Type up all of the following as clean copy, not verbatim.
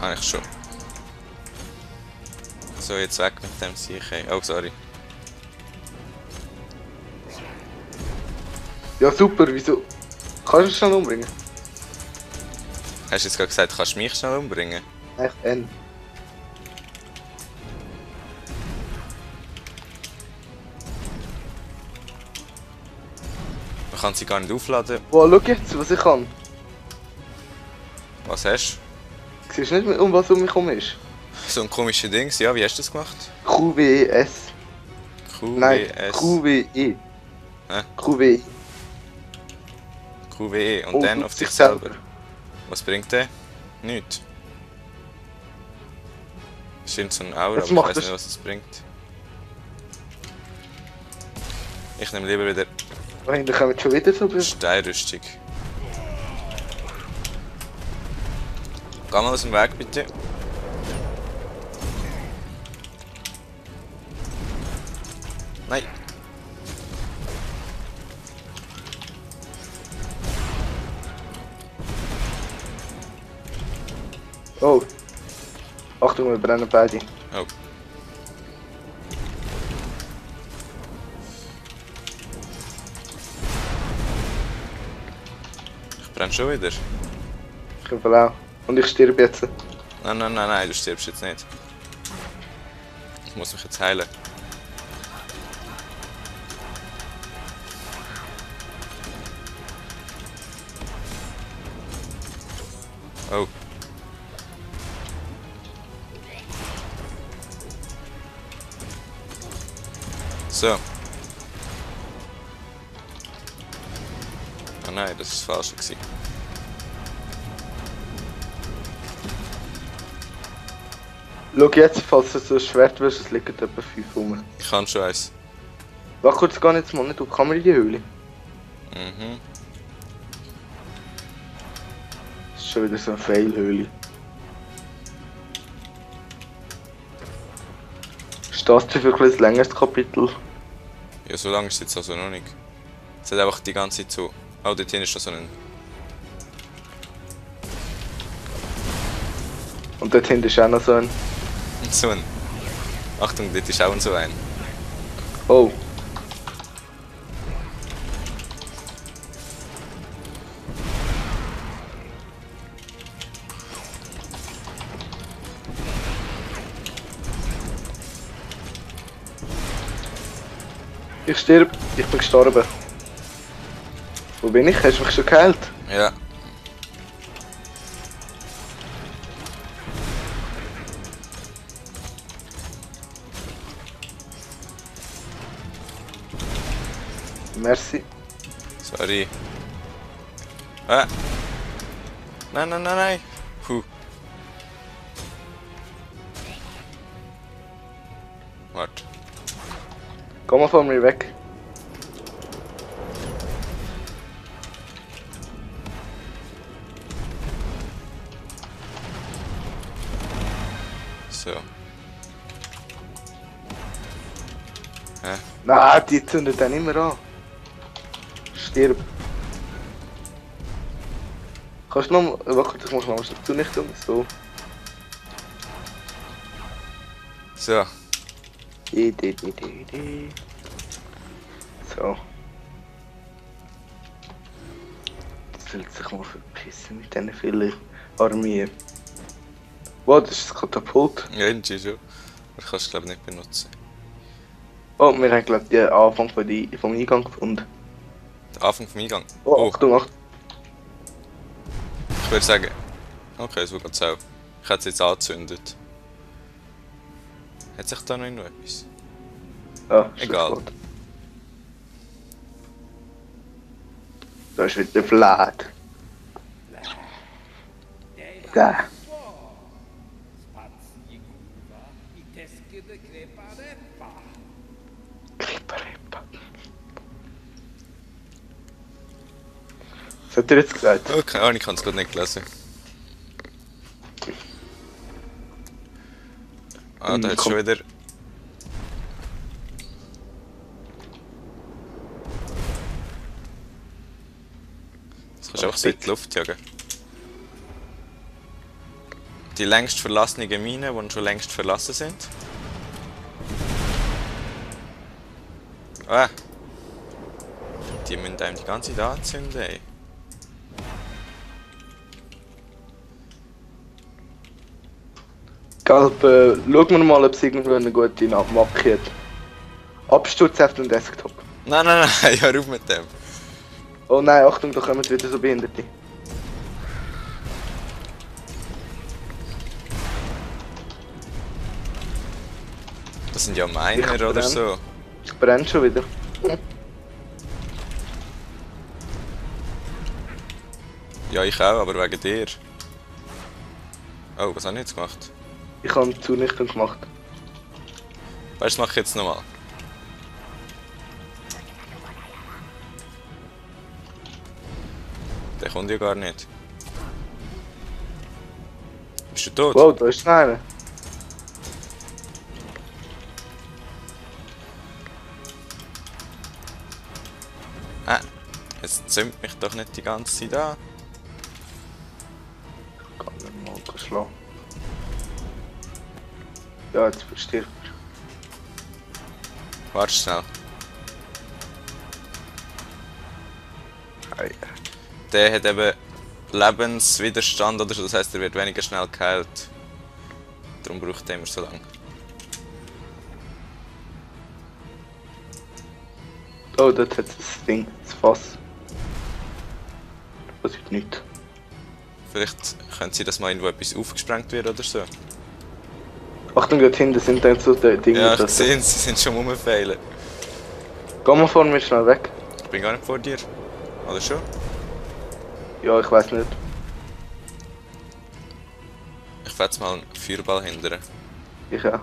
Eigentlich schon. So, jetzt weg mit dem Sieg. Oh, sorry. Ja super, wieso? Kannst du es schnell umbringen? Hast du jetzt gerade gesagt, kannst du mich schnell umbringen? Echt N. Man kann sie gar nicht aufladen. Wow, schau jetzt, was ich kann. Was hast Siehst du nicht, um was um mich herum ist? du? So ein komisches Ding. Ja, wie hast du das gemacht? QWS. Nein, QWS. QWE. Hä? QWE. QWE. Und Oh, dann du auf dich dich selber. Was bringt der? Nichts. Das ist so ein Aura, aber Jetzt ich macht weiß das- nicht, was es bringt. Ich nehme lieber wieder Da hinten kommen schon wieder so. Steinrüstung. Geh mal aus dem Weg, bitte. Nein. Oh. Achtung, wir brennen beide. Oh. Ich brenne schon wieder. Ich will auch. Und ich sterbe jetzt. Nein, nein, nein, nein, du stirbst jetzt nicht. Ich muss mich jetzt heilen. Oh. So. Oh nein, das ist falsch gewesen. Schau jetzt, falls du so ein Schwert wirst, es liegt etwa 5 rum. Ich kann schon eins. Warte kurz, gar nicht mal nicht, du kann man in die Höhle. Mhm. Das ist schon wieder so eine Fail-Höhle. Ist das für ein längeres Kapitel? Ja, so lange ist es jetzt also noch nicht. Es hat einfach die ganze Zeit so. Oh, dort hinten ist schon so ein. Und dort hinten ist auch noch so ein... So ein. Achtung, dort ist auch so ein. Oh. Ich sterbe. Ich bin gestorben. Wo bin ich? Hast du mich schon geheilt? Ja. Merci. Sorry. Ah. Nein, nein, nein, nein. Puh. Warte. Geh mal von mir weg. So. Hä? Nein, die zündet dann immer an. Stirb. Kannst du noch mal... Warte, ich muss noch mal dazu nicht tun. So. So. So. Das will sich mal verpissen mit diesen vielen Armeen. Wow, das ist das Katapult. Ja, irgendwie schon. Aber ich kann es glaube ich nicht benutzen. Oh, wir haben glaube den Anfang vom Eingang gefunden. Der Anfang vom Eingang. Oh, Achtung, Achtung. Ich würde sagen. Okay, so geht's auch. Ich hätte es jetzt angezündet. Hat sich da noch etwas? Ja, Egal. Gut. Da ist wieder Vlad. Da. Kriparepa. Was hat er jetzt gesagt? Oh, keine Ahnung, ich kann es gerade nicht gelesen. Ah, da hat schon wieder. Jetzt kannst du einfach so in die Luft jagen. die längst verlassenen Minen, die schon längst verlassen sind. Ah! Die müssen einem die ganze Zeit anzünden, ey. Galb, schauen wir mal, ob es irgendwo eine gute Macke hat. Absturz auf den Desktop. Nein, nein, nein, hör auf mit dem. Oh nein, Achtung, da kommen wieder so Behinderte. Das sind ja Miner oder so. Ich brenne schon wieder. Ja, ich auch, aber wegen dir. Oh, was habe ich jetzt gemacht? Ich habe eine Zunichtung gemacht. Weißt du, das mache ich jetzt nochmal. Der kommt ja gar nicht. Bist du tot? Wow, da ist noch einer. Ah, jetzt zündet mich doch nicht die ganze Zeit an. Ich kann ihn mal schlagen. Ja, jetzt verstirbt Warte schnell. er. Hey. Der hat eben Lebenswiderstand oder so, das heisst, er wird weniger schnell geheilt. Darum braucht er immer so lange. Oh, dort hat es das Ding, das Fass. Das passiert nichts. Vielleicht können sie, dass mal irgendwo etwas aufgesprengt wird oder so. Achtung, dort hinten sind dann so die Dinge. Ja, ich sehe, sie sind schon rumfeilen. Geh mal vor mir schnell weg. Ich bin gar nicht vor dir. Oder schon? Ja, ich weiß nicht. Ich will jetzt mal einen Feuerball hindern. Ich auch.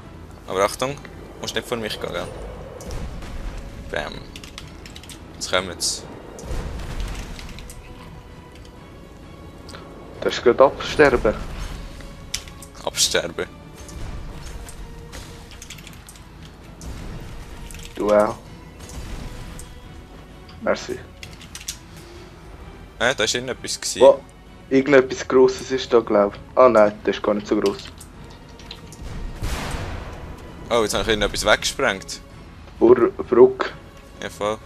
Aber Achtung, du musst nicht vor mich gehen, gell? Bam. Jetzt kommen sie. Du hast gerade absterben. Absterben. Du auch. Merci. Da war irgendetwas. Oh, irgendetwas Grosses ist da, glaube ich. Ah nein, das ist gar nicht so gross. Oh, jetzt habe ich irgendetwas weggesprengt. Brücke. Ja, voll.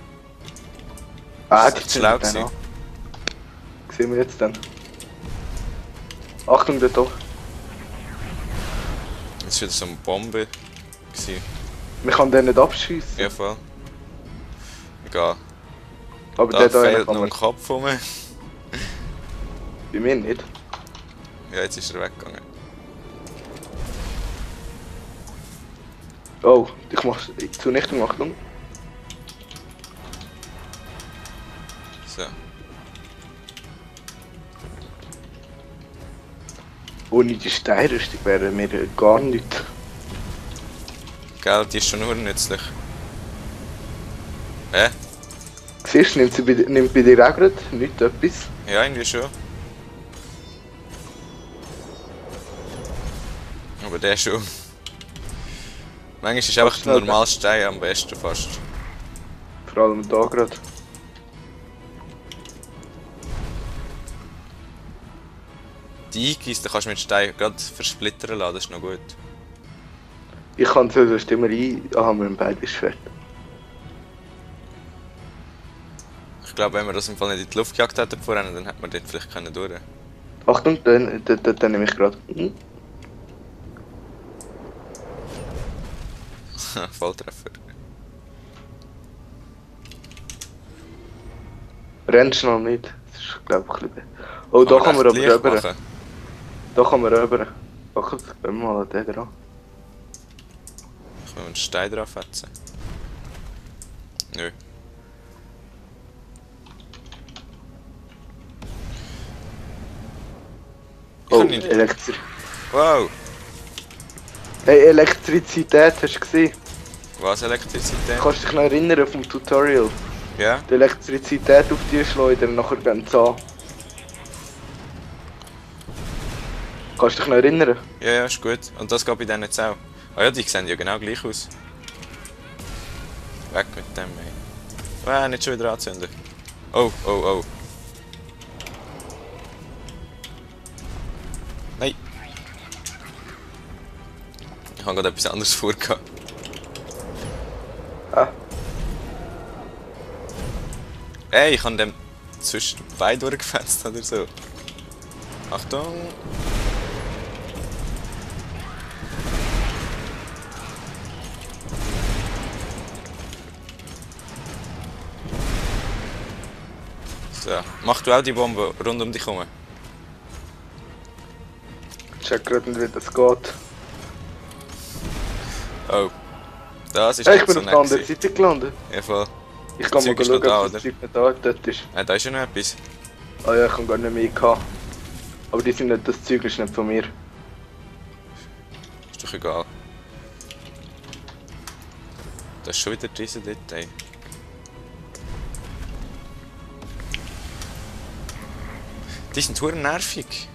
Ah, Das die ist schlau sind dann gewesen. an. Sehen wir jetzt dann. Achtung, dort doch. Das war wieder so eine Bombe. Gewesen. Wir können den nicht abschießen. Ja, voll. Egal. Aber Da der da fehlt kann noch man ein Kopf rum. bei mir nicht. Ja, jetzt ist er weggegangen. Oh, ich mach's Zunichtung, Achtung. So. Ohne die Steinrüstung wäre mir gar nichts. Gell, die ist schon nur nützlich. Siehst du, nimmt bei dir auch gerade nicht etwas? Ja, irgendwie schon. Aber der schon. Manchmal ist einfach der normale Stein am besten fast. Vor allem da gerade. Die Eingis, da kannst du mit Stein gerade versplittern lassen, das ist noch gut. Ich kann so sonst immer ein... Ah, wir haben beide Schwert. Ich glaube, wenn wir das im Fall nicht in die Luft gejagt hätten vorhin, dann hätte man dort vielleicht können durch. Achtung, den nehme ich gerade. Volltreffer. Renn schnell nicht. Das ist, glaube ich, ein bisschen... Oh, da kann man aber rüber. Da kann man rüber. Ach, jetzt gehen wir mal an den dran. Ich will einen Stein drauf fetzen. Nö. Oh, nicht. Wow! Hey, Elektrizität, hast du gesehen? Was Elektrizität? Kannst du dich noch erinnern vom Tutorial? Ja? Die Elektrizität auf die schleudern, nachher gehen sie an. Kannst du dich noch erinnern? Ja, ja, ist gut. Und das geht bei denen jetzt auch. Ah ja, die sehen ja genau gleich aus. Weg mit dem, ey. Ah, nicht schon wieder anzünden. Oh, oh, oh. Nein. habe gerade etwas anderes vorgehabt. Ah, Ey, ich habe dem zwischen den Beinen durchgefetzt oder so. Achtung! So, mach du auch die Bombe rund um dich herum. ich check gerade nicht, wie das geht. Oh. Das ist Hey, ich nicht bin so auf nett der anderen gewesen. Seite gelandet. Ja, voll. Ich kann mal Zeug ist schauen, noch da, ob das oder? Zeug nicht da dort ist. Da ist ja noch etwas. Ah ja, ich habe gar nicht mehr gehabt. Aber die sind nicht, das Zeug ist nicht von mir. Ist doch egal. Das ist schon wieder diese Detail. Die sind verdammt nervig.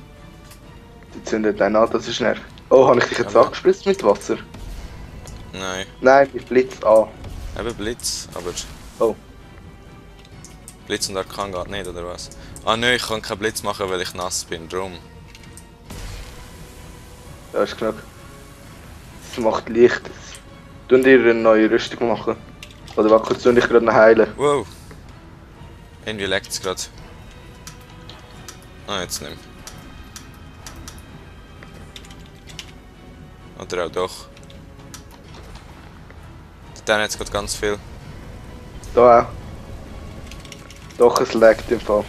Die zündet einen an, das ist nervig. Oh, habe ich dich jetzt Aber- angespritzt mit Wasser? Nein, Nein, mit Blitz an. eben Blitz, aber Oh. Blitz und Arkan geht nicht, oder was? Ah nein, ich kann keinen Blitz machen, weil ich nass bin, drum. Ja, ist genug. Das macht Licht. Tun dir eine neue Rüstung machen. Oder warte, kurz tun dich gerade noch heilen. Wow! Irgendwie leckt es gerade. Ah, jetzt nicht mehr. Oder auch doch. Dann hat es gerade ganz viel. Da auch. Doch, es laggt im Fall.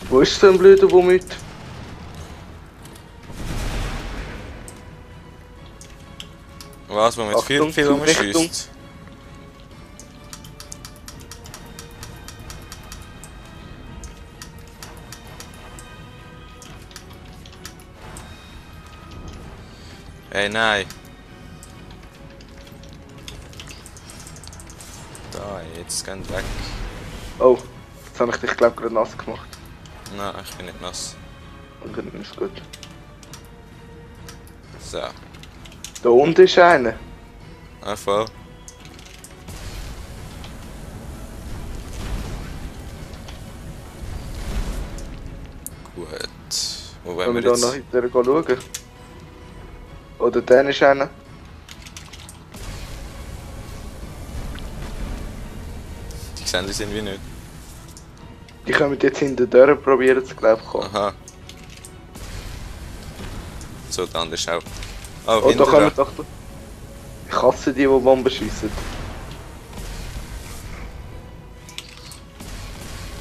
Wo ist so ein blöder Womit? Was, wo man jetzt Achtung, viel Zubrichtung. rumschießt? Hey, nein. Da, jetzt gehen weg. Oh, jetzt habe ich dich glaube gerade nass gemacht. Nein, ich bin nicht nass. Und dann ist gut. So, Da unten ist einer. voll. Gut. Wo wollen Können wir wir da noch jetzt? hinterher schauen? Oder dann ist einer. Die sehen uns irgendwie nicht. Die können jetzt hinterher probieren zu glauben kommen. Aha. So, der andere ist auch. Oh, Oh, da hinten können wir dran. doch. Ich hasse die Bomben schiessen.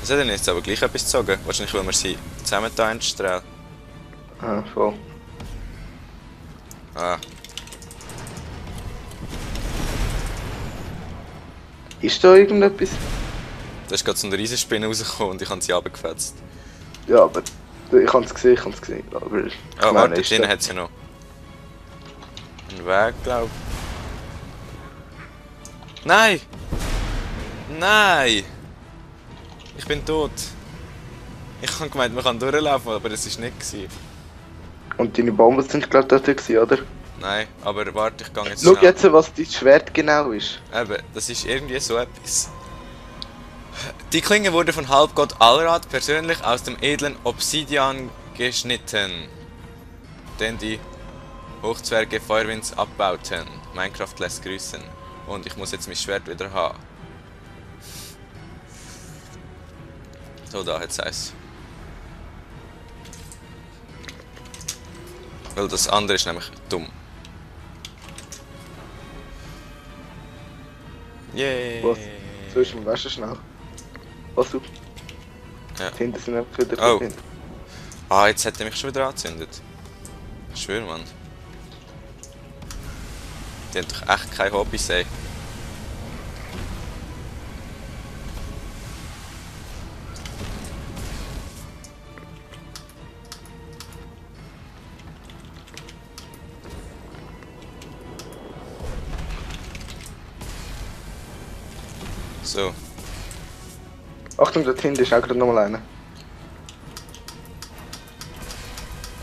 Das hat er jetzt aber gleich etwas gezogen. Wahrscheinlich, weil wir sie zusammen da einstrahlen. Ah, voll. Ah, Ist da irgendetwas? da ist gerade so eine Riesenspinne rausgekommen und ich habe sie runtergefetzt. Ja, aber ich habe es gesehen, Aber ich Ah, meine, warte, ist drinnen da- hat sie noch. Einen Weg, glaub. Nein! Nein! Ich bin tot. Ich habe gemeint, man kann durchlaufen, aber es war nicht gewesen. Und deine Bomben sind glaube ich dort gewesen, oder? Nein, aber warte, ich gehe jetzt Schau schnell. jetzt, was dein Schwert genau ist. Eben, das ist irgendwie so etwas. Die Klinge wurde von Halbgott Alrad persönlich aus dem edlen Obsidian geschnitten, den die Hochzwerge Feuerwinds abbauten. Minecraft lässt grüßen. Und ich muss jetzt mein Schwert wieder haben. So, da jetzt eins. Weil das andere ist nämlich dumm. Yay! Was? So ist mein Wäsche schnell. Was du? Ja. Die Hinten sind einfach wieder Oh. hinten. Ah, jetzt hat er mich schon wieder angezündet. Ich schwöre, Mann. Die haben doch echt keine Hobbys, ey. So, Achtung, dort hinten ist auch gerade nochmal einer.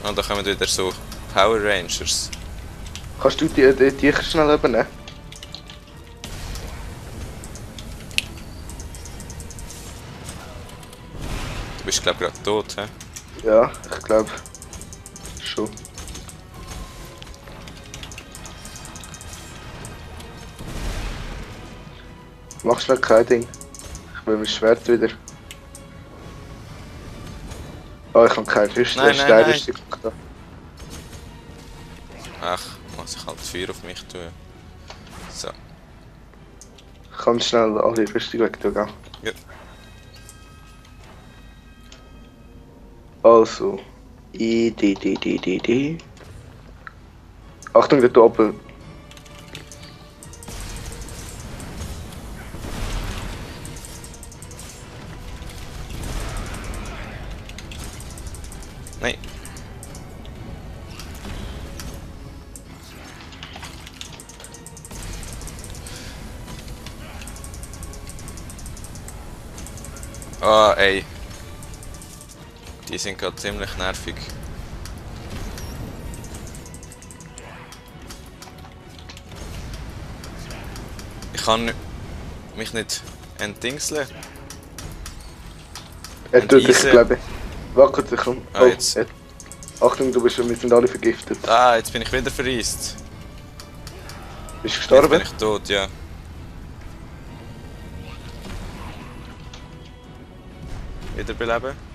und da kommen wieder so Power Rangers. Kannst du die schnell übernehmen? Du bist glaub gerade tot, hä? Ja, ich glaube schon. Mach schnell kein Ding. Ich will mein Schwert wieder. Oh, ich habe keine Rüstung. Nein, nein, nein. Da. Ach, muss ich halt Feuer auf mich tun. So. Ich kann schnell alle Rüstung weg tun, gell? Ja. Also. Achtung, der Doppel. Nein. Ah, ey. Die sind gerade ziemlich nervig. Ich kann mich nicht entdingseln. Er tut dich, Eisen. glaube ich. Wackert dich um. Ah, jetzt. Achtung, wir sind alle vergiftet. Ah, jetzt bin ich wieder vereist. Bist du Jetzt gestorben? bin ich tot, ja. Wiederbeleben.